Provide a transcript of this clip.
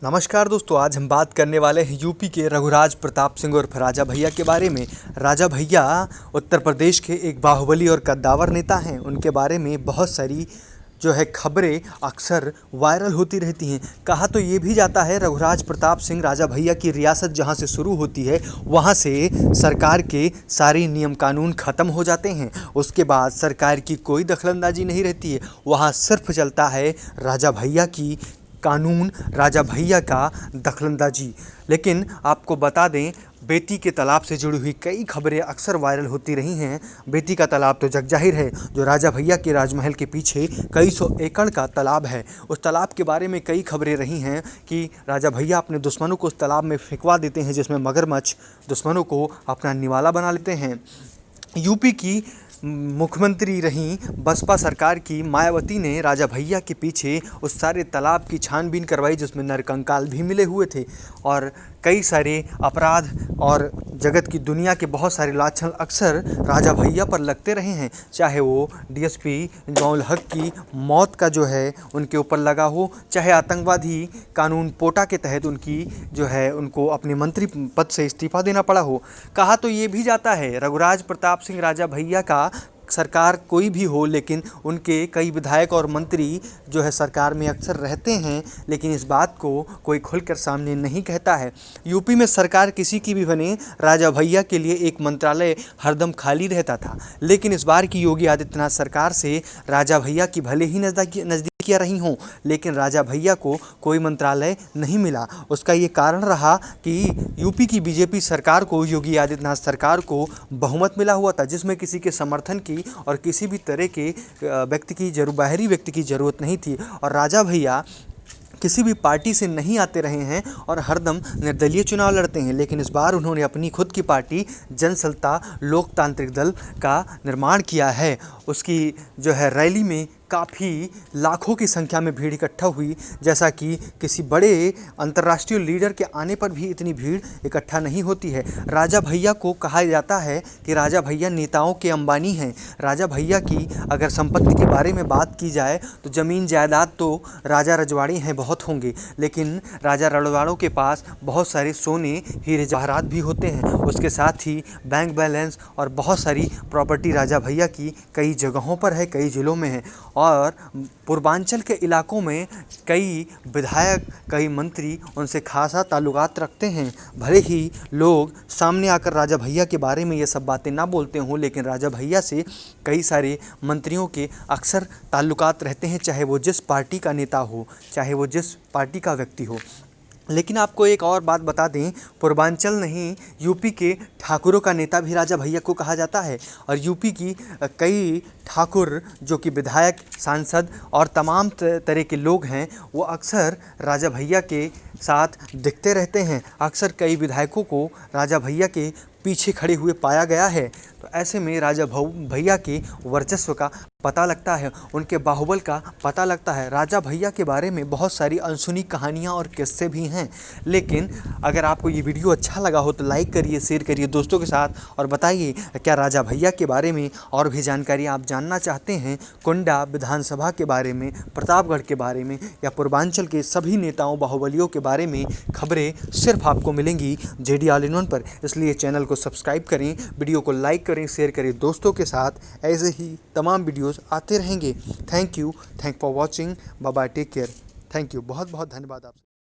नमस्कार दोस्तों, आज हम बात करने वाले हैं यूपी के रघुराज प्रताप सिंह और राजा भैया के बारे में। राजा भैया उत्तर प्रदेश के एक बाहुबली और कद्दावर नेता हैं। उनके बारे में बहुत सारी खबरें अक्सर वायरल होती रहती हैं। कहा तो ये भी जाता है रघुराज प्रताप सिंह राजा भैया की रियासत जहाँ से शुरू होती है वहाँ से सरकार के सारे नियम कानून ख़त्म हो जाते हैं। उसके बाद सरकार की कोई दखलंदाजी नहीं रहती है, वहाँ सिर्फ चलता है राजा भैया की कानून, राजा भैया का दखलंदाजी। लेकिन आपको बता दें, बेटी के तालाब से जुड़ी हुई कई खबरें अक्सर वायरल होती रही हैं। बेटी का तालाब तो जगजाहिर है, जो राजा भैया के राजमहल के पीछे कई सौ एकड़ का तालाब है। उस तालाब के बारे में कई खबरें रही हैं कि राजा भैया अपने दुश्मनों को उस तालाब में फेंकवा देते हैं, जिसमें मगरमच्छ दुश्मनों को अपना निवाला बना लेते हैं। यूपी की मुख्यमंत्री रहीं बसपा सरकार की मायावती ने राजा भैया के पीछे उस सारे तालाब की छानबीन करवाई, जिसमें नरकंकाल भी मिले हुए थे और कई सारे अपराध और जगत की दुनिया के बहुत सारे लाछन अक्सर राजा भैया पर लगते रहे हैं। चाहे वो डीएसपी इंजमामुल हक की मौत का उनके ऊपर लगा हो, चाहे आतंकवादी कानून पोटा के तहत उनको अपने मंत्री पद से इस्तीफा देना पड़ा हो। कहा तो ये भी जाता है रघुराज प्रताप सिंह राजा भैया का सरकार कोई भी हो, लेकिन उनके कई विधायक और मंत्री सरकार में अक्सर रहते हैं, लेकिन इस बात को कोई खुलकर सामने नहीं कहता है। यूपी में सरकार किसी की भी बने, राजा भैया के लिए एक मंत्रालय हरदम खाली रहता था। लेकिन इस बार की योगी आदित्यनाथ सरकार से राजा भैया की भले ही नज़दीकियाँ रही हों, लेकिन राजा भैया को कोई मंत्रालय नहीं मिला। उसका ये कारण रहा कि यूपी की बीजेपी सरकार को, योगी आदित्यनाथ सरकार को बहुमत मिला हुआ था, जिसमें किसी के समर्थन की और किसी भी तरह के बाहरी व्यक्ति की ज़रूरत नहीं थी। और राजा भैया किसी भी पार्टी से नहीं आते रहे हैं और हरदम निर्दलीय चुनाव लड़ते हैं। लेकिन इस बार उन्होंने अपनी खुद की पार्टी जनसत्ता लोकतांत्रिक दल का निर्माण किया है। उसकी रैली में काफ़ी लाखों की संख्या में भीड़ इकट्ठा हुई, जैसा कि किसी बड़े अंतर्राष्ट्रीय लीडर के आने पर भी इतनी भीड़ इकट्ठा नहीं होती है। राजा भैया को कहा जाता है कि राजा भैया नेताओं के अंबानी हैं। राजा भैया की अगर संपत्ति के बारे में बात की जाए तो ज़मीन जायदाद तो राजा रजवाड़े हैं बहुत होंगे, लेकिन राजा रजवाड़ों के पास बहुत सारे सोने हीरे जवाहरात भी होते हैं। उसके साथ ही बैंक बैलेंस और बहुत सारी प्रॉपर्टी राजा भैया की कई जगहों पर है, कई ज़िलों में है। और पूर्वांचल के इलाकों में कई विधायक, कई मंत्री उनसे खासा ताल्लुकात रखते हैं। भले ही लोग सामने आकर राजा भैया के बारे में ये सब बातें ना बोलते हों, लेकिन राजा भैया से कई सारे मंत्रियों के अक्सर ताल्लुकात रहते हैं, चाहे वो जिस पार्टी का नेता हो, चाहे वो जिस पार्टी का व्यक्ति हो। लेकिन आपको एक और बात बता दें, पूर्वांचल नहीं, यूपी के ठाकुरों का नेता भी राजा भैया को कहा जाता है। और यूपी की कई ठाकुर जो कि विधायक, सांसद और तमाम तरह के लोग हैं, वो अक्सर राजा भैया के साथ दिखते रहते हैं। अक्सर कई विधायकों को राजा भैया के पीछे खड़े हुए पाया गया है। तो ऐसे में राजा भैया के वर्चस्व का पता लगता है, उनके बाहुबल का पता लगता है। राजा भैया के बारे में बहुत सारी अनसुनी कहानियाँ और किस्से भी हैं। लेकिन अगर आपको ये वीडियो अच्छा लगा हो तो लाइक करिए, शेयर करिए दोस्तों के साथ और बताइए क्या राजा भैया के बारे में और भी जानकारी आप जानना चाहते हैं। कुंडा विधानसभा के बारे में, प्रतापगढ़ के बारे में या पूर्वांचल के सभी नेताओं बाहुबलियों के बारे में खबरें सिर्फ आपको मिलेंगी JD ऑल इन वन पर। इसलिए चैनल को सब्सक्राइब करें, वीडियो को लाइक करें, शेयर करें दोस्तों के साथ। ऐसे ही तमाम वीडियोस आते रहेंगे। Thank you for watching. Bye bye, take care. Thank you, बहुत बहुत धन्यवाद आपसे।